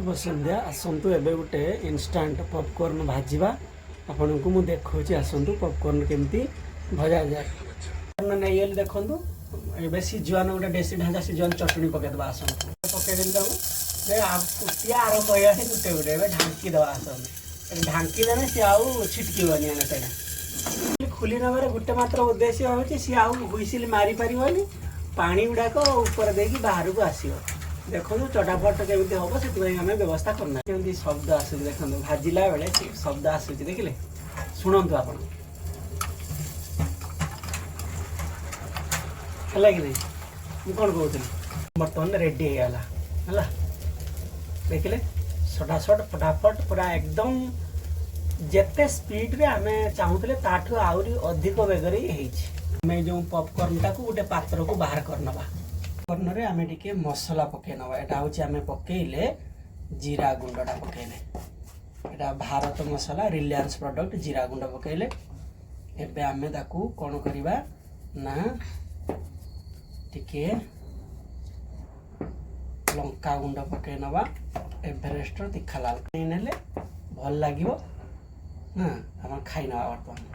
शुभ संध्या आसतु एवं गोटे instant popcorn भाजवा आपण को मुझे देखा आसतु पॉपकॉर्न केमती भजा जाए नहीं देखूँ ए सीजन गोटे देसी ढांचा सीजन चटनी पकईदे आसतु पकईदे फुटिया आरंभ हो गोटे गोटे ढांकीदे आसतु ढांकीदे सी आउ छिटकनी आने खुली नबार गोटे मात्र उद्देश्य हूँ सी आउ हुईसिल मारी पार पानी गुड़ाक ऊपर देकी बाहर को आसो देखो चटापट केमी हम से आम व्यवस्था करना केमी शब्द आसू देखो भाजिला बेले शब्द आसूँ देखिले शुणु आप है कि नहीं मुझे कौन कहती बर्तमान रेडी है देखिले सटासट फटाफट पूरा एकदम जेते स्पीड रे आम चाहूले ताठू आहरी अधिक बेगर आम जो पॉपकॉर्न टाक गोटे पात्र को बाहर करना पॉपकॉर्न रे आम टिके मसला पकई नवा यहाँ हूँ आम पकईले जीरा गुंडा पकईले यहाँ भारत मसला रिलायंस प्रोडक्ट जीरा गुंड पकईले एबे आम ताकू कौन करवा ना टिके लंका गुंड पकई नवा एवरेस्ट तीखा लाल ने भल लगे ना आम खाई ना बर्तमान।